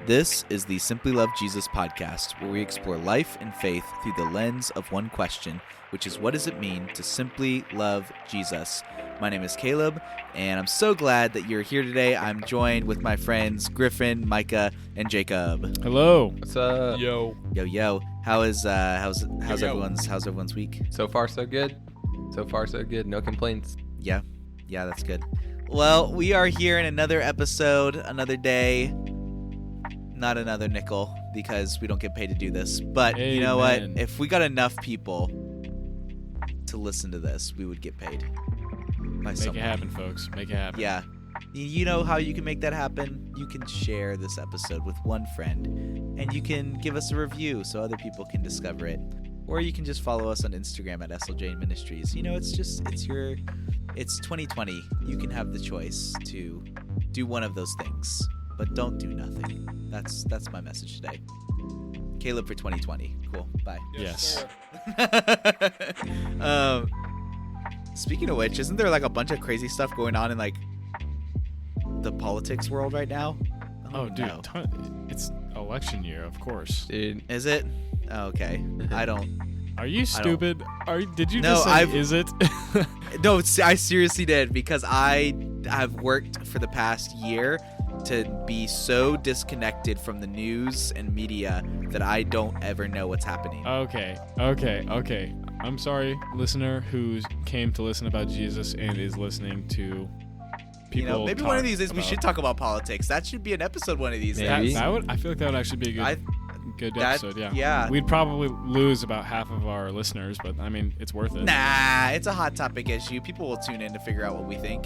This is the Simply Love Jesus podcast, where we explore life and faith through the lens of one question, which is, what does it mean to simply love Jesus? My name is Caleb, and I'm so glad that you're here today. I'm joined with my friends Griffin, Micah, and Jacob. Hello. What's up? Yo. Yo. How's everyone's week? So far, so good. No complaints. Yeah, that's good. Well, we are here in another episode, another day. Not another nickel, because we don't get paid to do this. But You know what? If we got enough people to listen to this, we would get paid. Make it happen, folks. Make it happen. Yeah. You know how you can make that happen? You can share this episode with one friend, and you can give us a review so other people can discover it. Or you can just follow us on Instagram at SLJ Ministries. You know, it's 2020. You can have the choice to do one of those things, but don't do nothing. That's my message today. Caleb for 2020. Cool. Bye. Yes. Speaking of which, isn't there like a bunch of crazy stuff going on in like the politics world right now? Oh, dude. It's election year, of course. Dude. Is it? Oh, okay. I don't. Are you stupid? Did you No, just say, is it? No, I seriously did, because I have worked for the past year to be so disconnected from the news and media that I don't ever know what's happening. Okay. I'm sorry, listener who came to listen about Jesus and is listening to people. Maybe one of these days we should talk about politics. That should be an episode one of these days. I feel like that would actually be a good episode. Yeah. We'd probably lose about half of our listeners, but I mean, it's worth it. Nah, it's a hot topic issue. People will tune in to figure out what we think.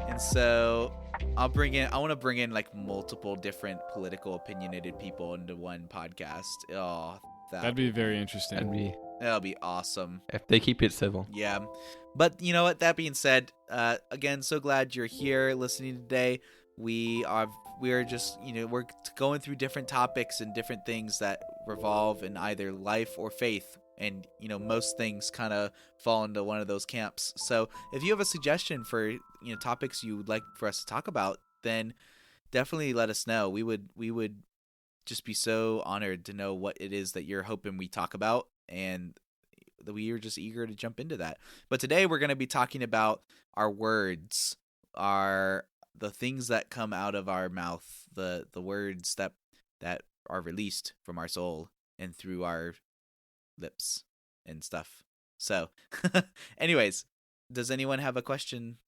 And so I want to bring in like multiple different political opinionated people into one podcast. Oh, that'd be very interesting. That'll be awesome. If they keep it civil. Yeah. But you know what? That being said, again, so glad you're here listening today. We are just, we're going through different topics and different things that revolve in either life or faith. And, most things kind of fall into one of those camps. So if you have a suggestion for, topics you would like for us to talk about, then definitely let us know. We would just be so honored to know what it is that you're hoping we talk about. And we are just eager to jump into that. But today we're going to be talking about our words, the things that come out of our mouth, the words that are released from our soul and through our lips and stuff. So anyways, does anyone have a question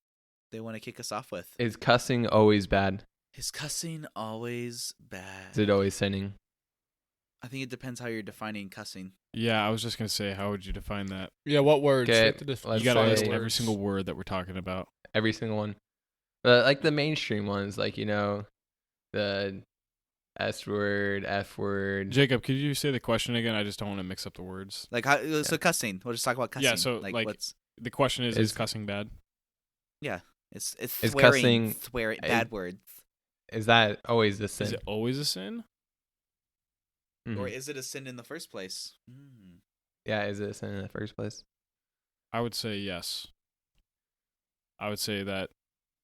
they want to kick us off with? Is cussing always bad? Is cussing always bad? Is it always sinning? I think it depends how you're defining cussing. Yeah, I was just going to say, how would you define that? Yeah, what words? Okay, you got to list every single word that we're talking about. Every single one. Like the mainstream ones, like, the S word, F word. Jacob, could you say the question again? I just don't want to mix up the words. Like, so cussing. We'll just talk about cussing. Yeah, so the question is cussing bad? Yeah, it's cussing bad words. Is that always a sin? Is it always a sin? Mm-hmm. Or is it a sin in the first place? Yeah, is it a sin in the first place? I would say yes. I would say that.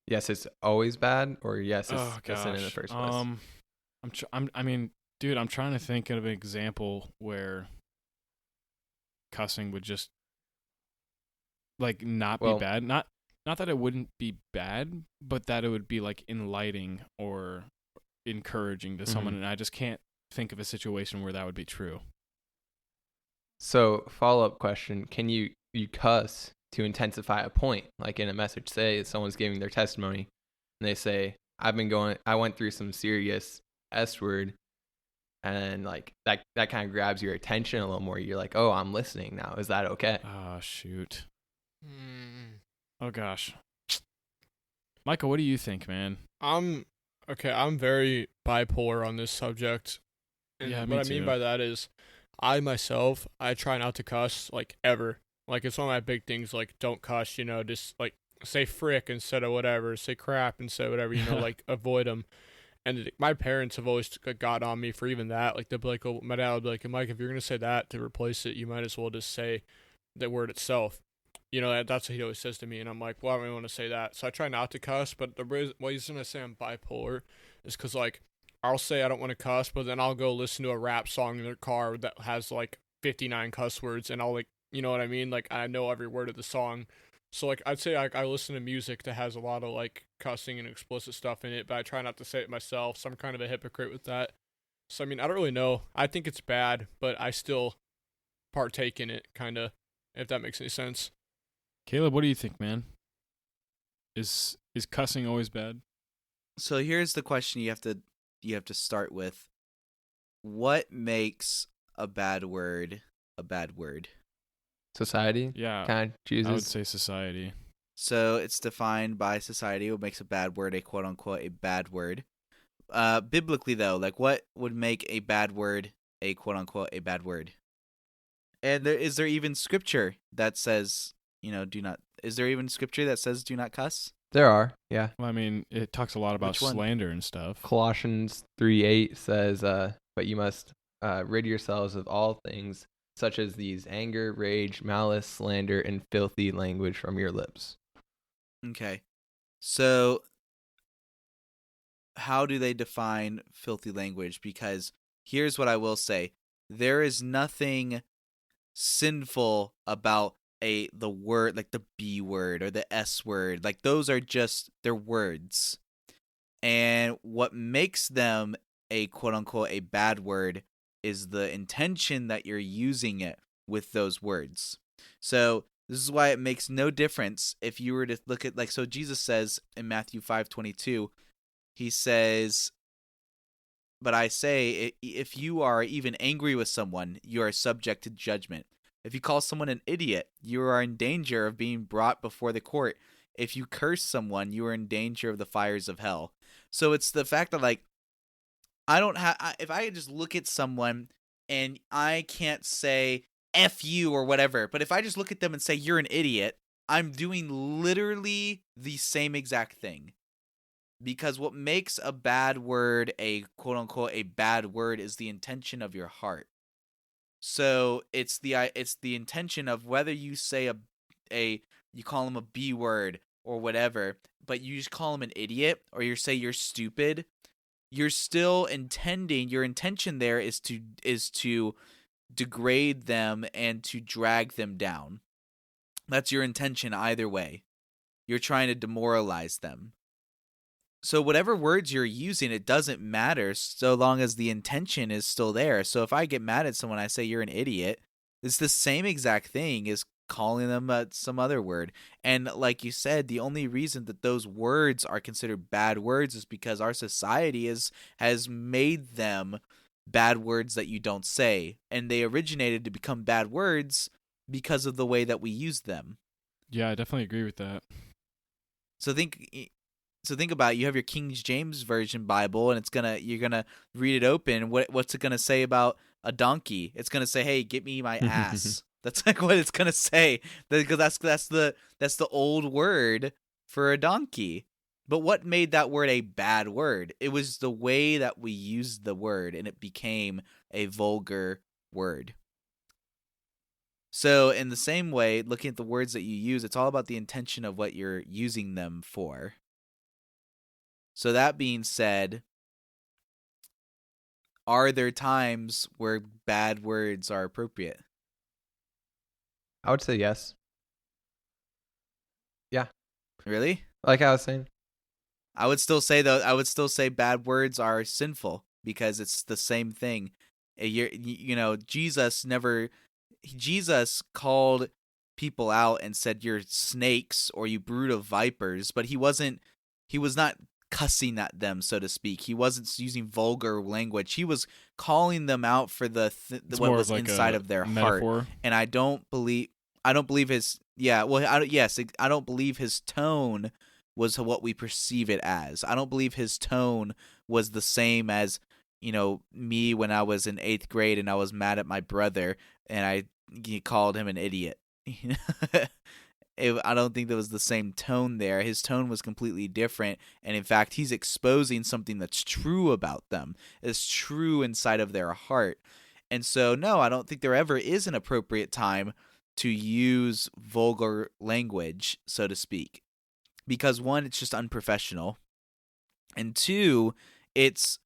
Yes, it's always bad, or yes, it's a sin in the first place. I'm trying to think of an example where cussing would just like not be bad. Not that it wouldn't be bad, but that it would be like enlightening or encouraging to someone, and I just can't think of a situation where that would be true. So, follow-up question, can you cuss to intensify a point? Like in a message, say someone's giving their testimony and they say, I went through some serious S word, and like that kind of grabs your attention a little more. You're like, oh, I'm listening now. Is that okay? Oh, shoot. Oh, gosh. Micah, what do you think, man? I'm very bipolar on this subject. And yeah, what I mean by that is I try not to cuss, like, ever. Like, it's one of my big things, like, don't cuss, just, like, say frick instead of whatever, say crap instead of whatever, like, avoid them. And my parents have always got on me for even that. Like, they'll be like, my dad would be like, Mike, if you're going to say that to replace it, you might as well just say the word itself. That's what he always says to me. And I'm like, well, I don't really want to say that. So I try not to cuss, but the reason I say I'm bipolar is because, like, I'll say I don't want to cuss, but then I'll go listen to a rap song in their car that has like 59 cuss words, and I'll like, you know what I mean? Like I know every word of the song. So like I'd say I listen to music that has a lot of like cussing and explicit stuff in it, but I try not to say it myself. So I'm kind of a hypocrite with that. So I mean, I don't really know. I think it's bad, but I still partake in it, kind of, if that makes any sense. Caleb, what do you think, man? Is cussing always bad? So here's the question you have to start with. What makes a bad word a bad word? Society? Yeah, Kind of chooses. I would say society. So it's defined by society. What makes a bad word a quote unquote a bad word? Biblically though, like what would make a bad word a quote unquote a bad word? And is there even scripture that says, do not? Is there even scripture that says do not cuss? There are, yeah. Well, I mean, it talks a lot about Which one? slander and stuff. Colossians 3:8 says, but you must rid yourselves of all things such as these: anger, rage, malice, slander, and filthy language from your lips. Okay. So how do they define filthy language? Because here's what I will say. There is nothing sinful about the word, like the B word or the S word. Like those are just, they're words. And what makes them a quote unquote a bad word is the intention that you're using it with those words. So this is why it makes no difference if you were to look at, like, so Jesus says in Matthew 5:22, he says, but I say, if you are even angry with someone, you are subject to judgment. If you call someone an idiot, you are in danger of being brought before the court. If you curse someone, you are in danger of the fires of hell. So it's the fact that, like, if I just look at someone and I can't say F you or whatever, but if I just look at them and say you're an idiot, I'm doing literally the same exact thing. Because what makes a bad word a quote unquote a bad word is the intention of your heart. So it's the intention of whether you say you call him a B word or whatever, but you just call him an idiot or you say you're stupid, you're still intending, your intention there is to degrade them and to drag them down. That's your intention either way. You're trying to demoralize them. So whatever words you're using, it doesn't matter so long as the intention is still there. So if I get mad at someone, I say you're an idiot, it's the same exact thing as calling them some other word. And like you said, the only reason that those words are considered bad words is because our society has made them bad words that you don't say. And they originated to become bad words because of the way that we use them. Yeah, I definitely agree with that. So think about it. You have your King James Version Bible, and you're gonna read it open. What's it gonna say about a donkey? It's gonna say, "Hey, get me my ass." That's like what it's gonna say, because that's the old word for a donkey. But what made that word a bad word? It was the way that we used the word, and it became a vulgar word. So in the same way, looking at the words that you use, it's all about the intention of what you're using them for. So that being said, are there times where bad words are appropriate? I would say yes. Yeah. Really? Like I was saying. I would still say bad words are sinful because it's the same thing. Jesus called people out and said you're snakes or you brood of vipers, but he was not cussing at them, so to speak. He wasn't using vulgar language. He was calling them out for what was like inside of their metaphor. Heart. And I don't believe his I don't believe his tone was what we perceive it as. I don't believe his tone was the same as, me when I was in 8th grade and I was mad at my brother and I called him an idiot. I don't think there was the same tone there. His tone was completely different. And in fact, he's exposing something that's true about them. It's true inside of their heart. And so, no, I don't think there ever is an appropriate time to use vulgar language, so to speak. Because one, it's just unprofessional. And two, it's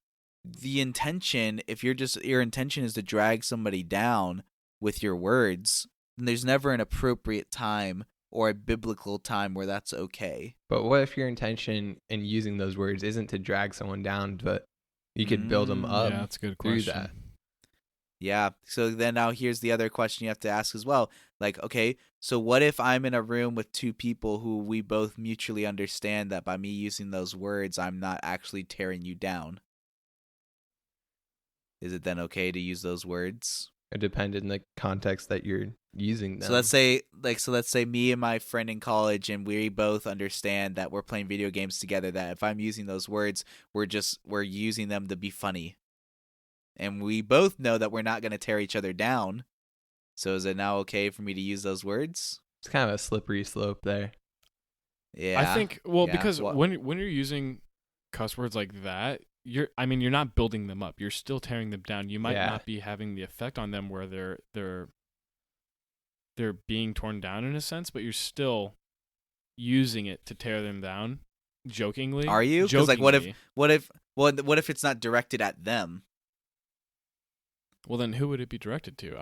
the intention, if your intention is to drag somebody down with your words, then there's never an appropriate time or a biblical time where that's okay. But what if your intention in using those words isn't to drag someone down, but you could build them up? Yeah, that's a good through question. that. Yeah. So then now here's the other question you have to ask as well. Like, okay, so what if I'm in a room with two people who we both mutually understand that by me using those words, I'm not actually tearing you down? Is it then okay to use those words? It depends in the context that you're using them. So let's say me and my friend in college, and we both understand that we're playing video games together, that if I'm using those words, we're using them to be funny. And we both know that we're not going to tear each other down. So is it now okay for me to use those words? It's kind of a slippery slope there. Yeah. I think because when you're using cuss words like that, you're not building them up. You're still tearing them down. You might not be having the effect on them where they're being torn down in a sense, but you're still using it to tear them down jokingly. Are you? Because like what if it's not directed at them? Well, then who would it be directed to?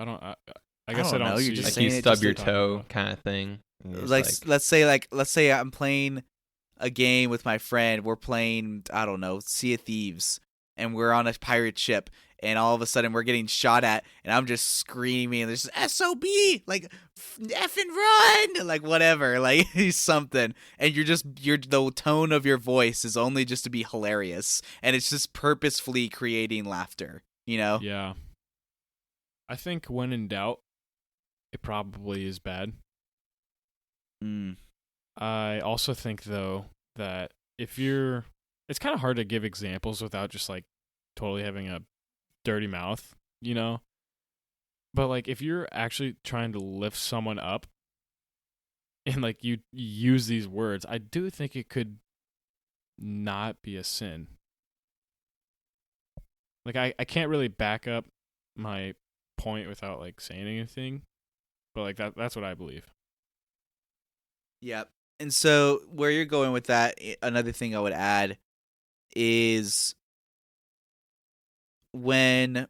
I guess I don't know. see. You're just Like saying you it stub just your to toe kind of thing. Let's say I'm playing a game with my friend. We're playing, I don't know, Sea of Thieves, and we're on a pirate ship, and all of a sudden we're getting shot at, and I'm just screaming, and there's SOB, like effing run, like whatever, like something, and the tone of your voice is only just to be hilarious, and it's just purposefully creating laughter, you know? Yeah. I think when in doubt, it probably is bad. I also think, though, that it's kind of hard to give examples without just, like, totally having a dirty mouth, you know? But, like, if you're actually trying to lift someone up and, like, you use these words, I do think it could not be a sin. Like, I can't really back up my point without, like, saying anything, but, like, that's what I believe. Yep. And so where you're going with that, another thing I would add is you're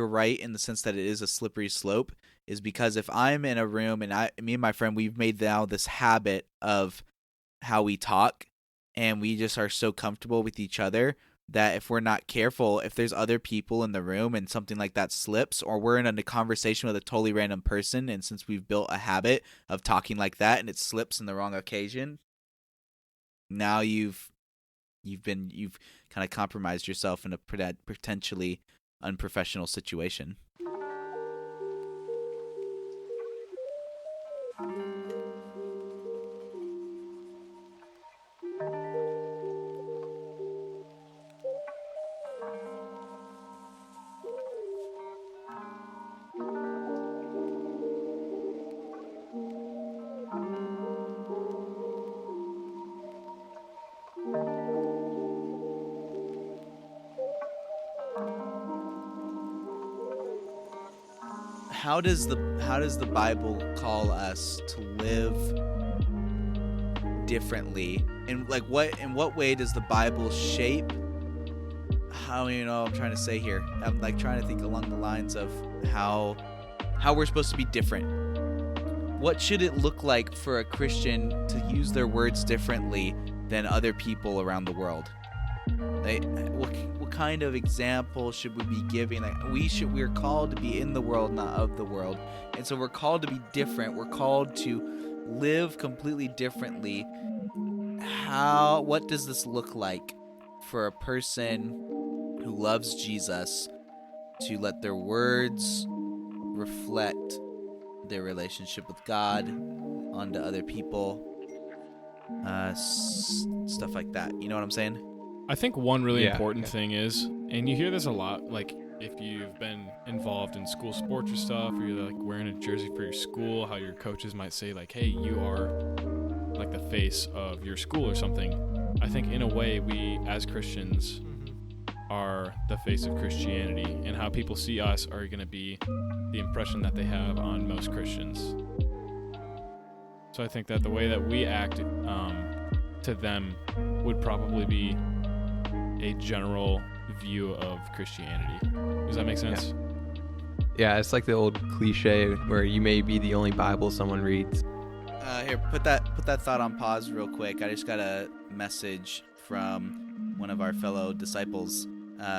right in the sense that it is a slippery slope, is because if I'm in a room and me and my friend, we've made now this habit of how we talk, and we just are so comfortable with each other that if we're not careful, if there's other people in the room and something like that slips, or we're in a conversation with a totally random person, and since we've built a habit of talking like that and it slips in the wrong occasion, now you've kind of compromised yourself in a potentially unprofessional situation. How does the Bible call us to live differently? And like in what way does the Bible shape I'm trying to say here? I'm like trying to think along the lines of how we're supposed to be different. What should it look like for a Christian to use their words differently than other people around the world? Like, what kind of example should we be giving? Like, we're called to be in the world, not of the world. And so we're called to be different. We're called to live completely differently. What does this look like for a person who loves Jesus to let their words reflect their relationship with God onto other people? Stuff like that. You know what I'm saying? I think one really important thing is, and you hear this a lot, like if you've been involved in school sports or stuff, or you're like wearing a jersey for your school, how your coaches might say like, hey, you are like the face of your school or something. I think in a way we as Christians are the face of Christianity, and how people see us are going to be the impression that they have on most Christians. So I think that the way that we act to them would probably be a general view of Christianity. Does that make sense? Yeah, it's like the old cliche where you may be the only Bible someone reads. Here, put that thought on pause real quick. I just got a message from one of our fellow disciples.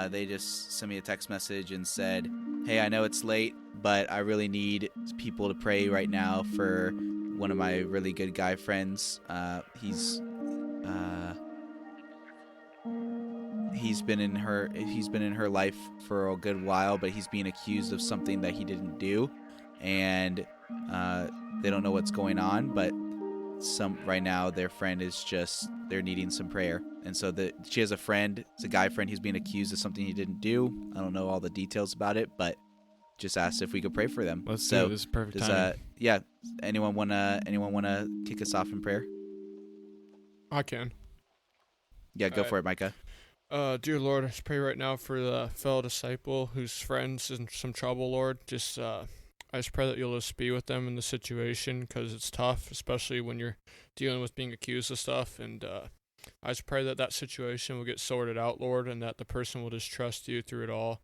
They just sent me a text message and said, "Hey, I know it's late, but I really need people to pray right now for one of my really good guy friends. He's been in her life for a good while, but he's being accused of something that he didn't do, and they don't know what's going on, but right now their friend is they're needing some prayer." And so she has a friend, it's a guy friend, who's being accused of something he didn't do. I don't know all the details about it, but just asked if we could pray for them. Let's do it. This is perfect timing. Yeah, anyone wanna kick us off in prayer? I can. Yeah, go for it, Micah. Dear Lord, I just pray right now for the fellow disciple whose friend's in some trouble, Lord. I just pray that you'll just be with them in the situation, because it's tough, especially when you're dealing with being accused of stuff. And I just pray that situation will get sorted out, Lord, and that the person will just trust you through it all,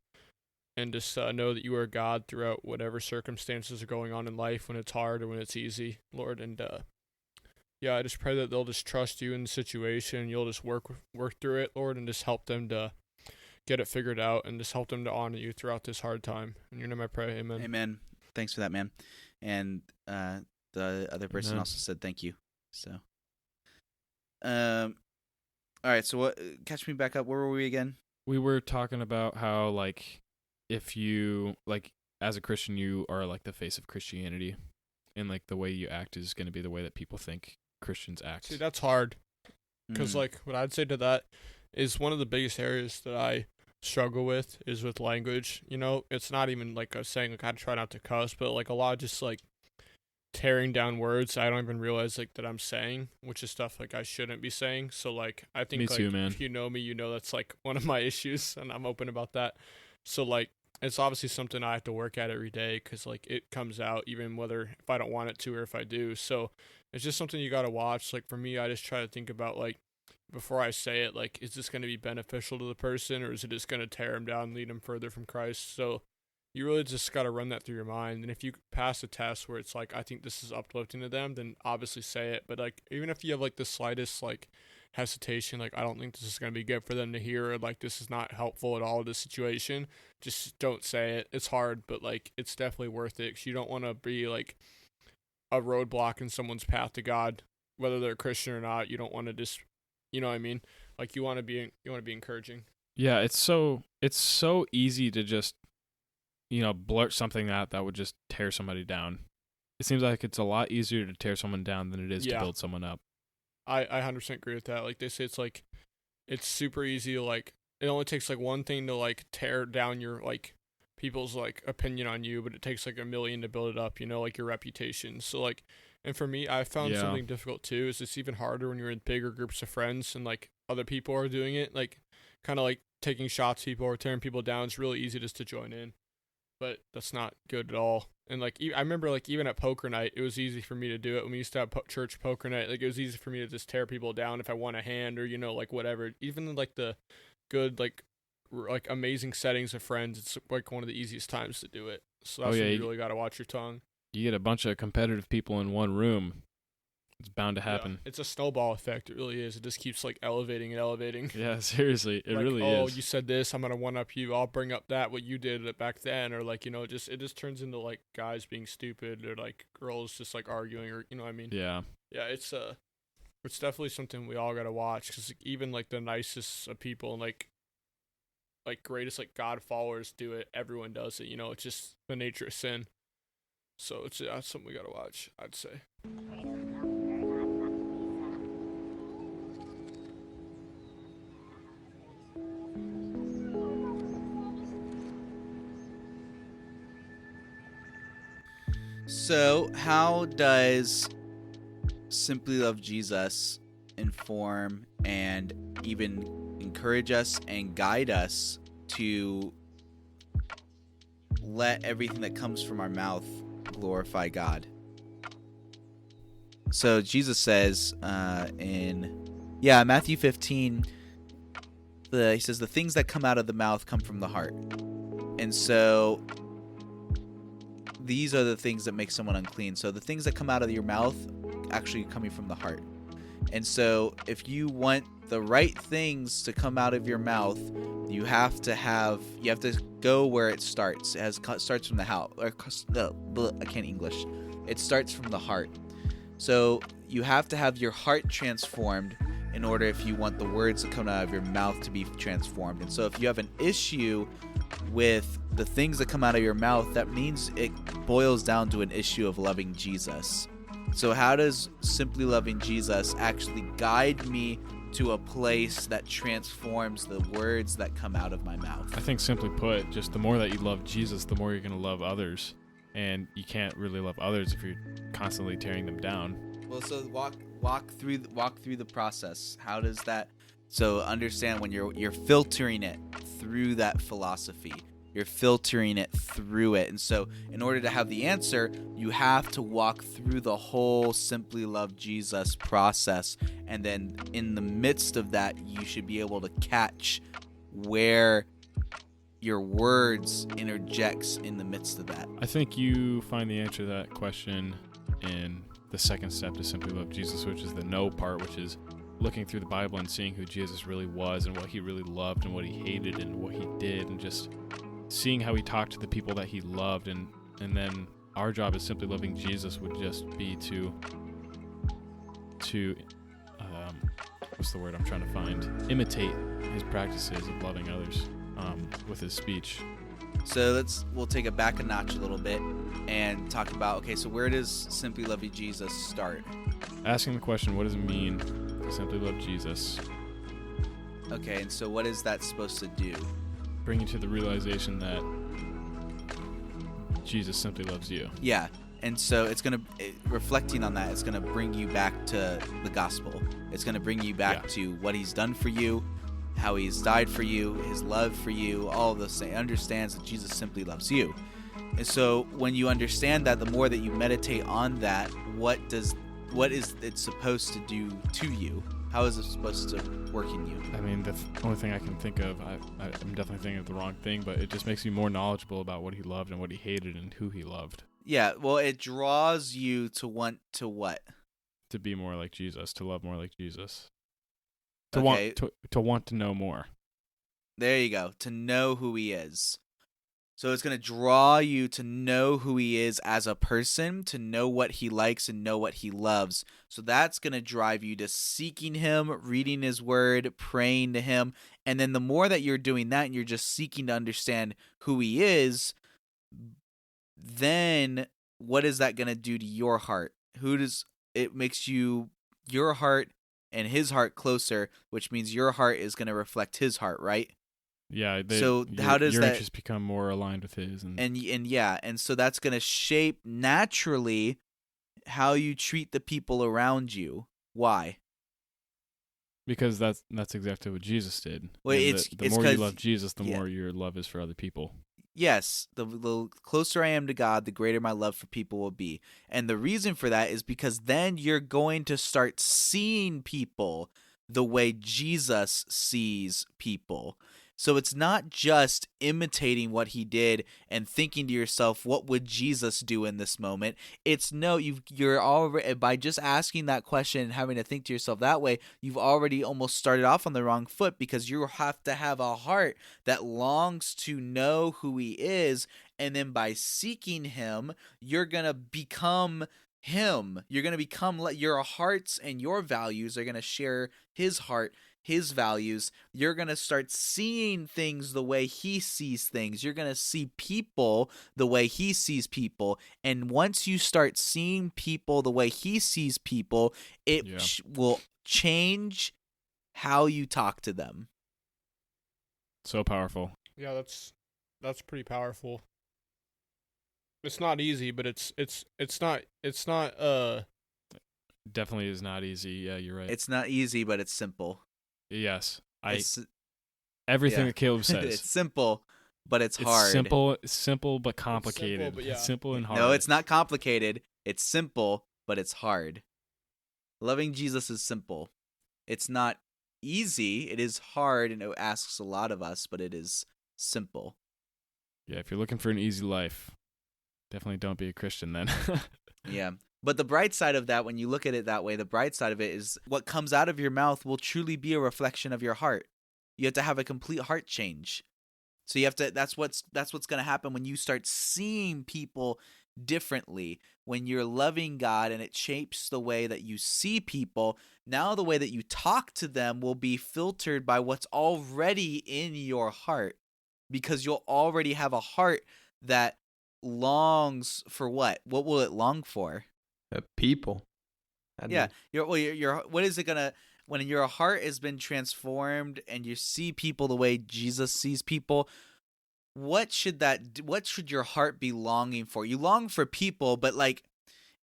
and just know that you are God throughout whatever circumstances are going on in life, when it's hard or when it's easy, Lord. And I just pray that they'll just trust you in the situation. You'll just work through it, Lord, and just help them to get it figured out, and just help them to honor you throughout this hard time. In your name I pray, amen. Amen. Thanks for that, man. And the other person also said thank you. So, all right. So catch me back up. Where were we again? We were talking about how, like, if you, like, as a Christian, you are like the face of Christianity, and like the way you act is going to be the way that people think Christians act. See, that's hard, because like what I'd say to that is one of the biggest areas that I struggle with is with language. You know, it's not even like I was saying, like, I try not to cuss, but like a lot of just like tearing down words I don't even realize like that I'm saying, which is stuff like I shouldn't be saying. So like I think Me like too, man. if you know me, you know that's like one of my issues, and I'm open about that. So like it's obviously something I have to work at every day, because like it comes out even whether if I don't want it to or if I do. So it's just something you got to watch. Like for me, I just try to think about, like, before I say it, like, is this going to be beneficial to the person, or is it just going to tear him down and lead him further from Christ? So you really just got to run that through your mind. And if you pass a test where it's like, I think this is uplifting to them, then obviously say it. But like, even if you have like the slightest like hesitation, like, I don't think this is going to be good for them to hear, or like this is not helpful at all to the situation, just don't say it. It's hard, but like it's definitely worth it, because you don't want to be like a roadblock in someone's path to God, whether they're a Christian or not. You don't want to just, you know what I mean? Like you want to be encouraging. Yeah, it's so easy to just, you know, blurt something out that would just tear somebody down. It seems like it's a lot easier to tear someone down than it is to build someone up. I 100% agree with that. Like they say, it's like, it's super easy to like, it only takes like one thing to like tear down your like people's like opinion on you, but it takes like a million to build it up, you know, like your reputation. So like, and for me, I found something difficult too, is it's even harder when you're in bigger groups of friends and like other people are doing it, like kind of like taking shots at people or tearing people down. It's really easy just to join in, but that's not good at all. And like, I remember like even at poker night, it was easy for me to do it when we used to have church poker night. Like it was easy for me to just tear people down if I won a hand, or, you know, like whatever. Even like the good, like amazing settings of friends, it's like one of the easiest times to do it. So that's when you really got to watch your tongue. You get a bunch of competitive people in one room, it's bound to happen. Yeah, it's a snowball effect. It really is. It just keeps like elevating and elevating. Yeah, seriously, it like, really is. is. You said this, I'm gonna one up you. I'll bring up that what you did back then, or like, you know, it just turns into like guys being stupid, or like girls just like arguing, or, you know what I mean? Yeah. Yeah, it's definitely something we all gotta watch, because even like the nicest of people and like greatest like God followers do it. Everyone does it. You know, it's just the nature of sin. So that's something we gotta watch, I'd say. So, how does Simply Love Jesus inform and even encourage us and guide us to let everything that comes from our mouth glorify God? So Jesus says in Matthew 15, he says the things that come out of the mouth come from the heart. And so these are the things that make someone unclean. So the things that come out of your mouth actually coming from the heart. And so if you want the right things to come out of your mouth, you have to go where it starts. Starts from the house. I can't English. It starts from the heart. So you have to have your heart transformed in order if you want the words that come out of your mouth to be transformed. And so if you have an issue with the things that come out of your mouth, that means it boils down to an issue of loving Jesus. So how does simply loving Jesus actually guide me to a place that transforms the words that come out of my mouth? I think simply put, just the more that you love Jesus, the more you're going to love others. And you can't really love others if you're constantly tearing them down. Well, so walk through the process. How does that? So understand when you're filtering it through that philosophy. You're filtering it through it. And so in order to have the answer, you have to walk through the whole simply love Jesus process. And then in the midst of that, you should be able to catch where your words interjects in the midst of that. I think you find the answer to that question in the second step to simply love Jesus, which is the know part, which is looking through the Bible and seeing who Jesus really was and what he really loved and what he hated and what he did, and just seeing how he talked to the people that he loved. And then our job as simply loving Jesus would just be to what's the word I'm trying to find? Imitate his practices of loving others with his speech. So we'll take it back a notch a little bit and talk about, okay, so where does simply loving Jesus start? Asking the question, what does it mean to simply love Jesus? Okay, and so what is that supposed to do? Bring you to the realization that Jesus simply loves you. Yeah, and so reflecting on that, it's going to bring you back to the gospel. It's going to bring you back to what he's done for you, how he's died for you, his love for you, all of those things. Understands that Jesus simply loves you. And so when you understand that, the more that you meditate on that, what is it supposed to do to you? How is it supposed to work in you? I mean, the only thing I can think of, I'm definitely thinking of the wrong thing, but it just makes me more knowledgeable about what he loved and what he hated and who he loved. Yeah, well, it draws you to want to what? To be more like Jesus, to love more like Jesus. To want to know more. There you go. To know who he is. So it's going to draw you to know who he is as a person, to know what he likes and know what he loves. So that's going to drive you to seeking him, reading his word, praying to him. And then the more that you're doing that and you're just seeking to understand who he is, then what is that going to do to your heart? It makes your heart and his heart closer, which means your heart is going to reflect his heart, right? Yeah. How does your that interests become more aligned with his? And so that's going to shape naturally how you treat the people around you. Why? Because that's exactly what Jesus did. Well, the more you love Jesus, the more your love is for other people. Yes, the closer I am to God, the greater my love for people will be. And the reason for that is because then you're going to start seeing people the way Jesus sees people. So it's not just imitating what he did and thinking to yourself, what would Jesus do in this moment? It's no, you're already, by just asking that question and having to think to yourself that way, you've already almost started off on the wrong foot, because you have to have a heart that longs to know who he is. And then by seeking him, you're going to become him. You're going to become, your hearts and your values are going to share his heart, his values. You're going to start seeing things the way he sees things. You're going to see people the way he sees people. And once you start seeing people the way he sees people, it will change how you talk to them. So powerful. Yeah, that's pretty powerful. It's not easy, but it's not definitely is not easy. Yeah, you're right. It's not easy, but it's simple. Yes. Everything that Caleb says. It's simple, but it's hard. Simple but complicated. It's simple and hard. No, it's not complicated. It's simple, but it's hard. Loving Jesus is simple. It's not easy. It is hard, and it asks a lot of us, but it is simple. Yeah, if you're looking for an easy life, definitely don't be a Christian then. Yeah. But the bright side of that, when you look at it that way, the bright side of it is what comes out of your mouth will truly be a reflection of your heart. You have to have a complete heart change. So you have to, that's what's going to happen when you start seeing people differently, when you're loving God and it shapes the way that you see people. Now the way that you talk to them will be filtered by what's already in your heart, because you'll already have a heart that longs for what? What will it long for? People. Yeah. Your what is it gonna, when your heart has been transformed and you see people the way Jesus sees people? What should your heart be longing for? You long for people, but like,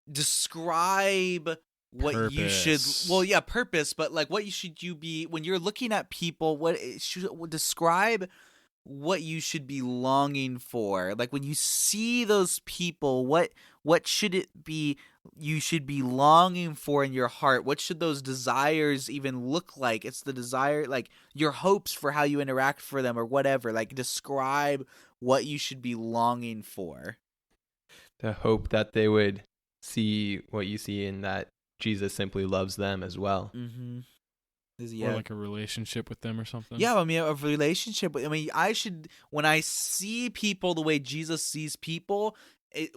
describe what Purpose. you should. Well, yeah, purpose, but like, what you be when you're looking at people? Describe what you should be longing for? Like, when you see those people, what should it be you should be longing for in your heart? What should those desires even look like? It's the desire, like your hopes for how you interact for them or whatever. Like, describe what you should be longing for. The hope that they would see what you see, in that Jesus simply loves them as well. Mm-hmm. Or like a relationship with them or something. Yeah, I mean, a relationship. I mean, when I see people the way Jesus sees people,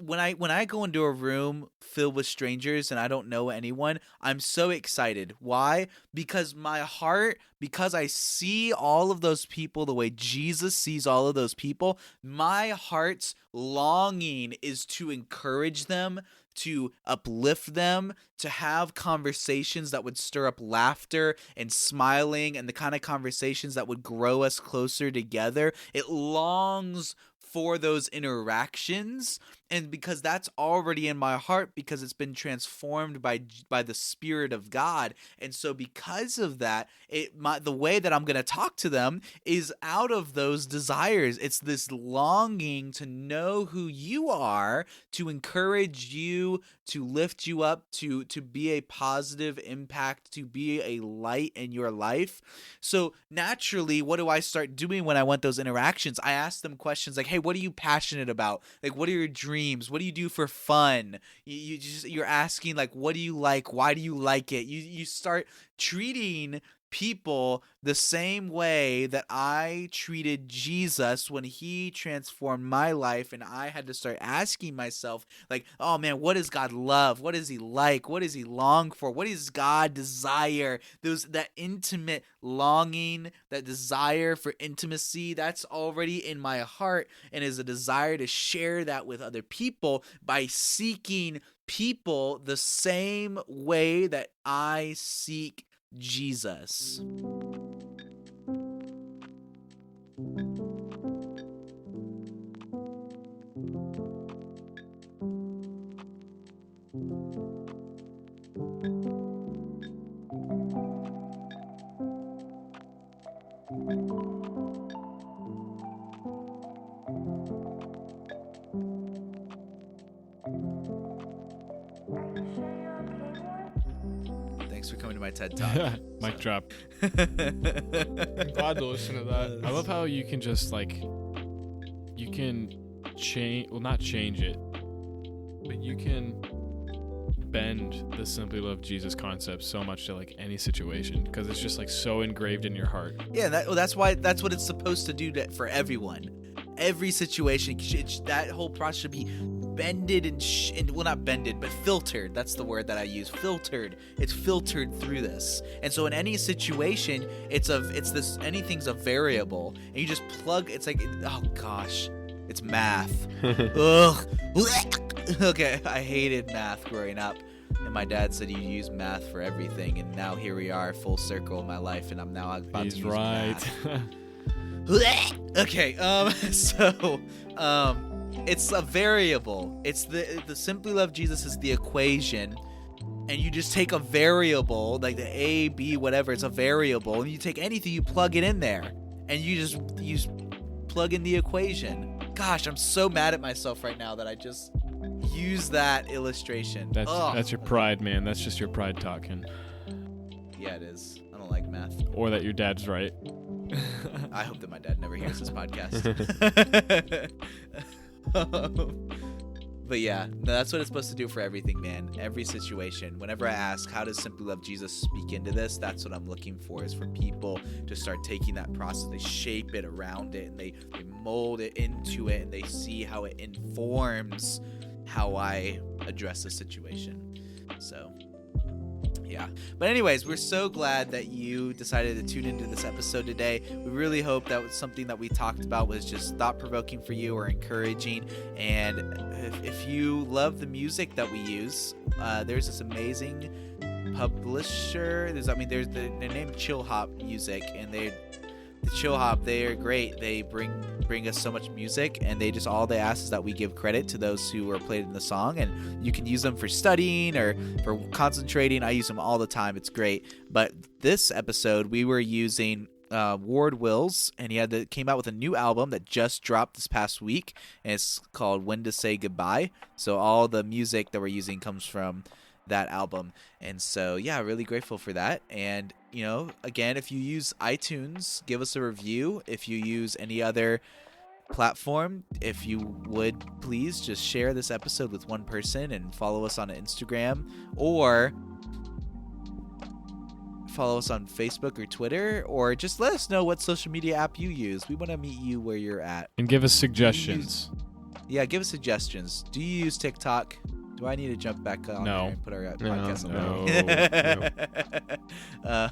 when I go into a room filled with strangers and I don't know anyone, I'm so excited. Why? Because I see all of those people the way Jesus sees all of those people, my heart's longing is to encourage them, to uplift them, to have conversations that would stir up laughter and smiling, and the kind of conversations that would grow us closer together. It longs for those interactions, and because that's already in my heart, because it's been transformed by the Spirit of God. And so because of that, the way that I'm going to talk to them is out of those desires. It's this longing to know who you are, to encourage you, to lift you up, to be a positive impact, to be a light in your life. So naturally, what do I start doing when I want those interactions? I ask them questions like, hey, what are you passionate about? Like, what are your dreams? What do you do for fun? You're asking, like, what do you like? Why do you like it? You start treating people the same way that I treated Jesus when he transformed my life, and I had to start asking myself, like, oh man, what does God love? What does he like? What does he long for? What does God desire? That intimate longing, that desire for intimacy, that's already in my heart, and is a desire to share that with other people by seeking people the same way that I seek Jesus. Thanks for coming to my TED Talk. Mic drop. I'm glad to listen to that. I love how you can just you can change, well, not change it, but you can bend the simply love Jesus concept so much to like any situation, because it's just like so engraved in your heart. Yeah, that's what it's supposed to do for everyone. Every situation, that whole process should be bended and well, not bended, but filtered. That's the word that I use. Filtered. It's filtered through this. And so in any situation, anything's a variable, and you just plug. It's like, oh gosh, it's math. Ugh. Okay, I hated math growing up, and my dad said you use math for everything, and now here we are, full circle in my life, and I'm now about He's to use right. math. Okay, it's a variable. It's the simply love Jesus is the equation, and you just take a variable, like the A, B, whatever, it's a variable, and you take anything, you plug it in there, and you just plug in the equation. Gosh, I'm so mad at myself right now that I just used that illustration. That's your pride, man. That's just your pride talking. Yeah, it is. I don't don't like math. Or that your dad's right. I hope that my dad never hears this podcast. But yeah, no, that's what it's supposed to do for everything, man. Every situation. Whenever I ask, how does Simply Love Jesus speak into this? That's what I'm looking for, is for people to start taking that process. They shape it around it, and they mold it into it, and they see how it informs how I address the situation. So, yeah. But anyways, we're so glad that you decided to tune into this episode today. We really hope that was something that we talked about was just thought-provoking for you or encouraging. And if you love the music that we use, there's this amazing publisher. They're named Chill Hop Music, and the Chill Hop, they are great. They bring us so much music, and all they ask is that we give credit to those who are played in the song, and you can use them for studying or for concentrating. I use them all the time. It's great. But this episode, we were using Ward Wills, and he came out with a new album that just dropped this past week, and it's called When to Say Goodbye. So all the music that we're using comes from that album, and so yeah, really grateful for that. And again, if you use iTunes, give us a review. If you use any other platform, if you would please just share this episode with one person, and follow us on Instagram, or follow us on Facebook or Twitter, or just let us know what social media app you use. We want to meet you where you're at, and give us suggestions. Give us suggestions. Do you use TikTok? Do I need to jump back on there and put our podcast on? No.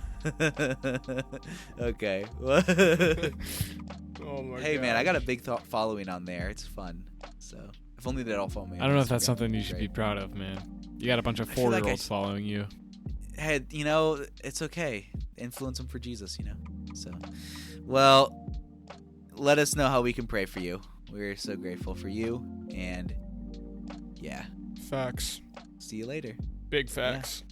Okay. Oh my hey, gosh. man, I got a big following on there. It's fun. So if only they'd all follow me. I don't know if that's something you should be proud of, man. You got a bunch of 4-year-olds following you. Hey, it's okay. Influence them for Jesus, So, well, let us know how we can pray for you. We're so grateful for you, and yeah. Facts. See you later. Big facts. Yeah.